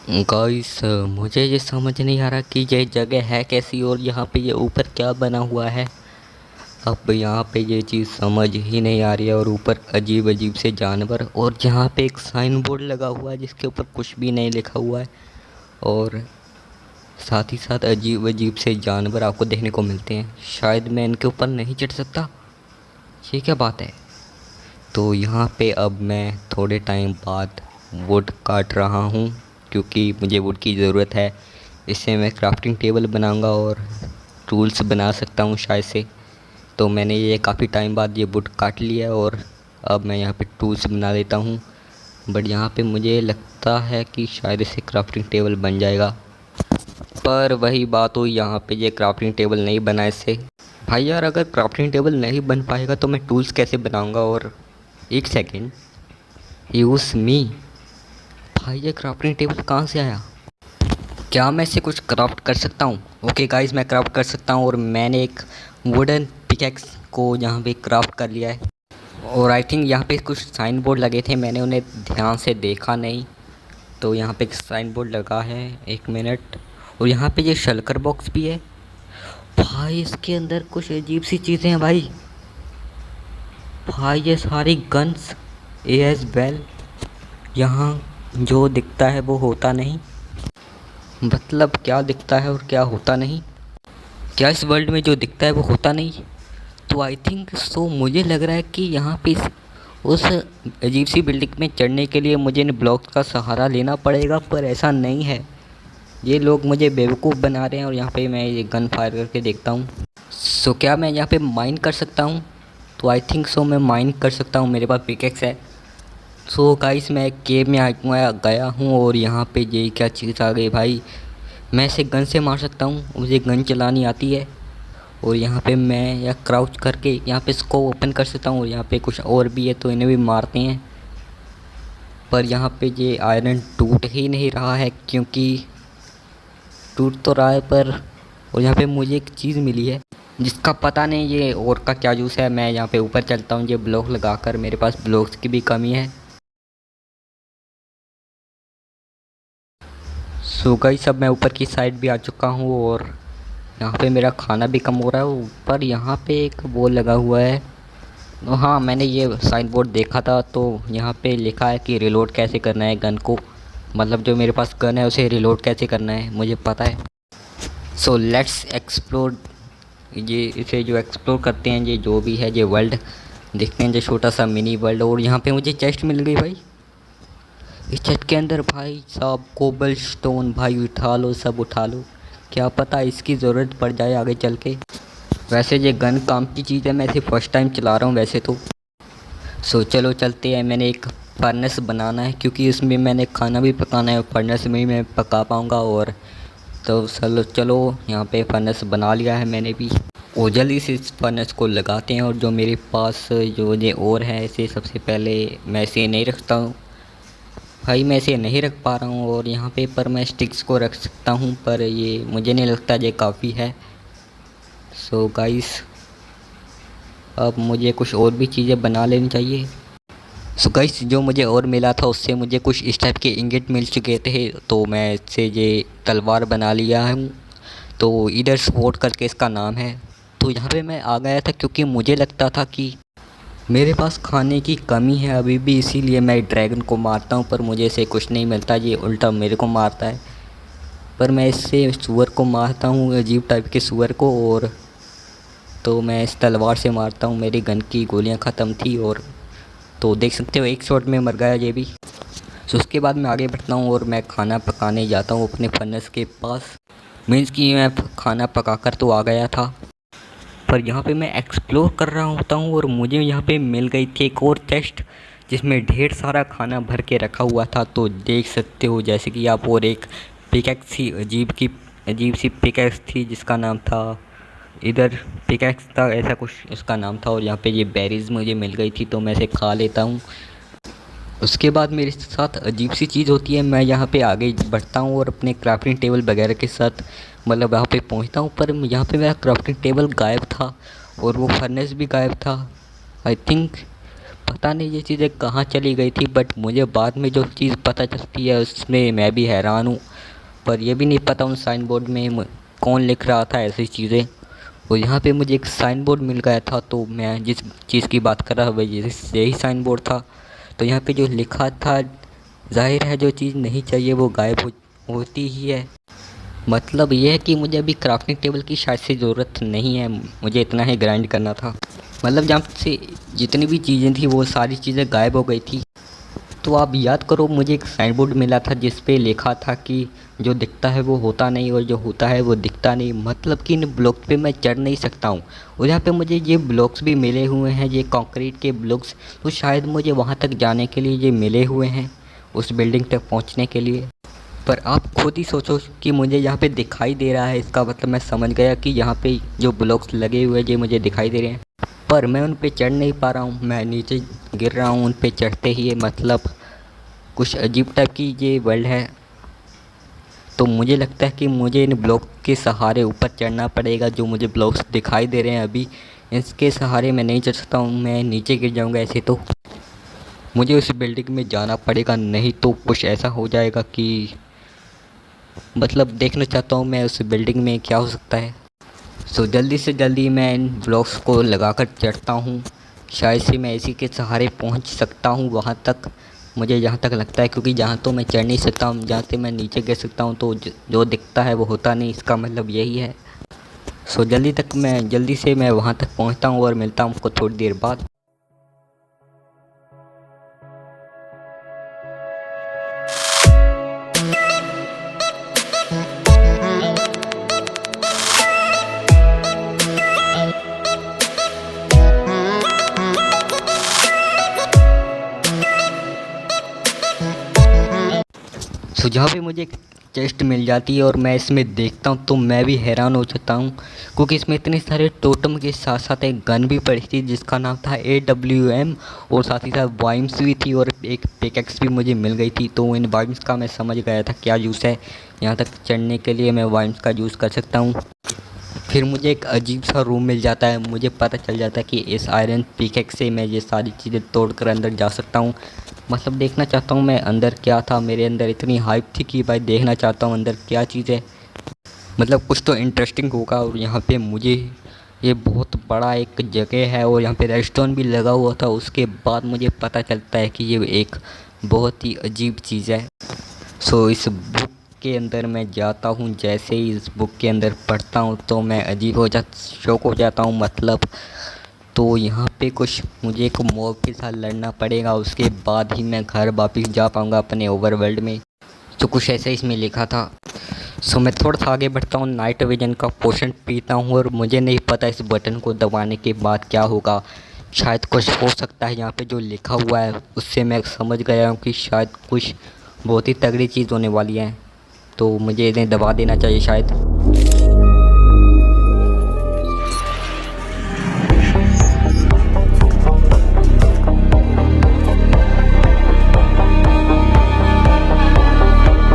Guys, मुझे ये समझ नहीं आ रहा कि ये जगह है कैसी और यहाँ पे ये ऊपर क्या बना हुआ है। अब यहाँ पे ये चीज़ समझ ही नहीं आ रही है और ऊपर अजीब अजीब से जानवर और यहाँ पे एक साइन बोर्ड लगा हुआ है जिसके ऊपर कुछ भी नहीं लिखा हुआ है। और साथ ही साथ अजीब अजीब से जानवर आपको देखने को मिलते हैं। शायद मैं इनके ऊपर नहीं चढ़ सकता। ये क्या बात है। तो यहाँ पे अब मैं थोड़े टाइम बाद वुड काट रहा हूँ क्योंकि मुझे वुड की ज़रूरत है। इससे मैं क्राफ्टिंग टेबल बनाऊँगा और टूल्स बना सकता हूँ शायद से। तो मैंने ये काफ़ी टाइम बाद ये वुड काट लिया और अब मैं यहाँ पे टूल्स बना लेता हूँ। बट यहाँ पे मुझे लगता है कि शायद इससे क्राफ्टिंग टेबल बन जाएगा। पर वही बात हुई, यहाँ पे ये क्राफ्टिंग टेबल नहीं बना इससे। भाई यार, अगर क्राफ्टिंग टेबल नहीं बन पाएगा तो मैं टूल्स कैसे बनाऊँगा। और एक सेकेंड, यूज़ मी। भाई ये क्राफ्टिंग टेबल कहाँ से आया। क्या मैं इससे कुछ क्राफ्ट कर सकता हूँ। ओके गाइस, मैं क्राफ्ट कर सकता हूँ और मैंने एक वुडन पिकैक्स को यहाँ पे क्राफ्ट कर लिया है। और आई थिंक यहाँ पे कुछ साइन बोर्ड लगे थे, मैंने उन्हें ध्यान से देखा नहीं। तो यहाँ पे एक साइन बोर्ड लगा है, एक मिनट। और यहाँ पे ये शल्कर बॉक्स भी है। भाई इसके अंदर कुछ अजीब सी चीज़ें हैं भाई। भाई ये सारी गन्स एज वेल। यहाँ जो दिखता है वो होता नहीं। मतलब क्या दिखता है और क्या होता नहीं। क्या इस वर्ल्ड में जो दिखता है वो होता नहीं। तो आई थिंक सो मुझे लग रहा है कि यहाँ पे उस अजीब सी बिल्डिंग में चढ़ने के लिए मुझे इन ब्लॉक्स का सहारा लेना पड़ेगा, पर ऐसा नहीं है। ये लोग मुझे बेवकूफ़ बना रहे हैं और यहाँ पे मैं ये गन फायर करके देखता हूँ। सो क्या मैं यहाँ पे माइन कर सकता हूँ। तो आई थिंक सो मैं माइन कर सकता हूँ, मेरे पास पिकेक्स है। सो गाइस, मैं एक केव में गया हूँ और यहाँ पे ये क्या चीज़ आ गई भाई। मैं इसे गन से मार सकता हूँ, मुझे गन चलानी आती है। और यहाँ पे मैं या क्राउच करके यहाँ पे इसको ओपन कर सकता हूँ। और यहाँ पे कुछ और भी है तो इन्हें भी मारते हैं। पर यहाँ पे ये आयरन टूट ही नहीं रहा है, क्योंकि टूट तो रहा है पर। और यहाँ पे मुझे एक चीज़ मिली है जिसका पता नहीं ये और का क्या जूस है। मैं यहाँ पे ऊपर चलता हूँ ये ब्लॉक लगाकर, मेरे पास ब्लॉक्स की भी कमी है। सो गाइस, अब मैं ऊपर की साइड भी आ चुका हूँ और यहाँ पे मेरा खाना भी कम हो रहा है। ऊपर यहाँ पे एक वो लगा हुआ है। हाँ, मैंने ये साइन बोर्ड देखा था। तो यहाँ पे लिखा है कि रिलोड कैसे करना है गन को। मतलब जो मेरे पास गन है उसे रिलोड कैसे करना है मुझे पता है। So let's explore. ये इसे जो एक्सप्लोर करते हैं, ये जो भी है ये वर्ल्ड देखते हैं, जो छोटा सा मिनी वर्ल्ड। और यहाँ पे मुझे चेस्ट मिल गई भाई। इस छत के अंदर भाई साहब कोबल स्टोन, भाई उठा लो, सब उठा लो। क्या पता इसकी ज़रूरत पड़ जाए आगे चल के। वैसे ये गन काम की चीज़ है, मैं इसे फर्स्ट टाइम चला रहा हूँ वैसे तो। सो चलो चलते हैं। मैंने एक फर्नेस बनाना है क्योंकि इसमें मैंने खाना भी पकाना है और फर्नेस में ही मैं पका पाऊँगा। और तो चलो चलो, यहाँ पे फर्नेस बना लिया है मैंने भी। और जल्दी से इस फर्नेस को लगाते हैं। और जो मेरे पास जो ये और है, इसे सबसे पहले मैं इसे नहीं रखता हूँ भाई, मैं इसे नहीं रख पा रहा हूँ। और यहाँ पे पर मैं स्टिक्स को रख सकता हूँ, पर ये मुझे नहीं लगता ये काफ़ी है। सो गाइस, अब मुझे कुछ और भी चीज़ें बना लेनी चाहिए। सो गाइस, जो मुझे और मिला था उससे मुझे कुछ इस टाइप के इंगेट मिल चुके थे, तो मैं इससे ये तलवार बना लिया हूँ। तो इधर स्पोर्ट करके इसका नाम है। तो यहाँ पे मैं आ गया था क्योंकि मुझे लगता था कि मेरे पास खाने की कमी है अभी भी, इसीलिए मैं ड्रैगन को मारता हूँ। पर मुझे इसे कुछ नहीं मिलता, ये उल्टा मेरे को मारता है। पर मैं इससे सूअर को मारता हूँ, अजीब टाइप के सूअर को। और तो मैं इस तलवार से मारता हूँ, मेरी गन की गोलियाँ ख़त्म थी। और तो देख सकते हो एक शॉट में मर गया ये भी। तो उसके बाद मैं आगे बढ़ता हूँ और मैं खाना पकाने जाता हूँ अपने फर्नेस के पास। मीन्स कि मैं खाना पकाकर तो आ गया था, पर यहाँ पे मैं एक्सप्लोर कर रहा होता हूँ और मुझे यहाँ पे मिल गई थी एक और चेस्ट जिसमें ढेर सारा खाना भर के रखा हुआ था। तो देख सकते हो जैसे कि आप। और एक पिकैक्स थी, अजीब सी पिकैक्स थी जिसका नाम था, इधर पिकैक्स था ऐसा कुछ उसका नाम था। और यहाँ पे ये बेरीज़ मुझे मिल गई थी तो मैं इसे खा लेता हूँ। उसके बाद मेरे साथ अजीब सी चीज़ होती है, मैं यहाँ पे आगे बढ़ता हूँ और अपने क्राफ्टिंग टेबल वगैरह के साथ मतलब यहाँ पे पहुँचता हूँ। पर यहाँ पे मेरा क्राफ्टिंग टेबल गायब था और वो फर्नेस भी गायब था आई थिंक। पता नहीं ये चीज़ें कहाँ चली गई थी, बट मुझे बाद में जो चीज़ पता चलती है उसमें मैं भी हैरान हूँ। पर ये भी नहीं पता उन साइन बोर्ड में कौन लिख रहा था ऐसी चीज़ें। और यहाँ पे मुझे एक साइन बोर्ड मिल गया था, तो मैं जिस चीज़ की बात कर रहा हूँ यही साइन बोर्ड था। तो यहाँ पे जो लिखा था, जाहिर है जो चीज़ नहीं चाहिए वो गायब होती ही है। मतलब ये है कि मुझे अभी क्राफ्टिंग टेबल की शायद से ज़रूरत नहीं है, मुझे इतना ही ग्राइंड करना था। मतलब जहाँ से जितनी भी चीज़ें थी वो सारी चीज़ें गायब हो गई थी। तो आप याद करो, मुझे एक साइन बोर्ड मिला था जिस पे लिखा था कि जो दिखता है वो होता नहीं और जो होता है वो दिखता नहीं। मतलब कि इन ब्लॉक पे मैं चढ़ नहीं सकता हूँ। और यहाँ पे मुझे ये ब्लॉक्स भी मिले हुए हैं, ये कंक्रीट के ब्लॉक्स। तो शायद मुझे वहाँ तक जाने के लिए ये मिले हुए हैं, उस बिल्डिंग तक पहुँचने के लिए। पर आप खुद ही सोचो कि मुझे यहाँ पे दिखाई दे रहा है, इसका मतलब मैं समझ गया कि यहाँ पे जो ब्लॉक्स लगे हुए हैं ये मुझे दिखाई दे रहे हैं, पर मैं उन पे चढ़ नहीं पा रहा हूँ। मैं नीचे गिर रहा हूँ उन पे चढ़ते ही। मतलब कुछ अजीब टाइप की ये वर्ल्ड है। तो मुझे लगता है कि मुझे इन ब्लॉक के सहारे ऊपर चढ़ना पड़ेगा। जो मुझे ब्लॉक्स दिखाई दे रहे हैं अभी, इसके सहारे मैं नहीं चढ़ सकता हूँ, मैं नीचे गिर जाऊँगा ऐसे। तो मुझे उस बिल्डिंग में जाना पड़ेगा, नहीं तो कुछ ऐसा हो जाएगा कि मतलब देखना चाहता हूँ मैं उस बिल्डिंग में क्या हो सकता है। सो जल्दी से जल्दी मैं इन ब्लॉक्स को लगाकर चढ़ता हूँ। शायद से मैं इसी के सहारे पहुँच सकता हूँ वहाँ तक, मुझे जहाँ तक लगता है। क्योंकि जहाँ तो मैं चढ़ नहीं सकता हूँ, जहाँ से मैं नीचे गिर सकता हूँ, तो जो दिखता है वो होता नहीं, इसका मतलब यही है। सो जल्दी से मैं वहाँ तक पहुँचता हूँ और मिलता हूँ आपको थोड़ी देर बाद। सो जहाँ पे मुझे एक चेस्ट मिल जाती है और मैं इसमें देखता हूँ तो मैं भी हैरान हो जाता हूँ, क्योंकि इसमें इतने सारे टोटम के साथ साथ एक गन भी पड़ी थी जिसका नाम था AWM, और साथ ही साथ वाइम्स भी थी और एक पिकैक्स भी मुझे मिल गई थी। तो इन वाइम्स का मैं समझ गया था क्या यूज़ है, यहाँ तक चढ़ने के लिए मैं वाइम्स का यूज़ कर सकता हूँ। फिर मुझे एक अजीब सा रूम मिल जाता है, मुझे पता चल जाता है कि इस आयरन पिकैक्स से मैं ये सारी चीज़ें तोड़कर अंदर जा सकता हूँ। मतलब देखना चाहता हूँ मैं अंदर क्या था, मेरे अंदर इतनी हाइप थी कि भाई देखना चाहता हूँ अंदर क्या चीज़ है। मतलब कुछ तो इंटरेस्टिंग होगा। और यहाँ पे मुझे ये बहुत बड़ा एक जगह है और यहाँ पे रेस्टोरेंट भी लगा हुआ था। उसके बाद मुझे पता चलता है कि ये एक बहुत ही अजीब चीज़ है। सो इस बुक के अंदर मैं जाता हूँ, जैसे ही इस बुक के अंदर पढ़ता हूँ तो मैं शौक हो जाता हूँ। मतलब तो यहाँ पे कुछ मुझे एक मॉब के साथ लड़ना पड़ेगा, उसके बाद ही मैं घर वापस जा पाऊँगा अपने ओवरवर्ल्ड में। तो कुछ ऐसा इसमें लिखा था। सो मैं थोड़ा सा आगे बढ़ता हूँ, नाइट विजन का पोशन पीता हूँ और मुझे नहीं पता इस बटन को दबाने के बाद क्या होगा। शायद कुछ हो सकता है यहाँ पे जो लिखा हुआ है उससे मैं समझ गया हूँ कि शायद कुछ बहुत ही तगड़ी चीज़ होने वाली है। तो मुझे इन्हें दबा देना चाहिए शायद।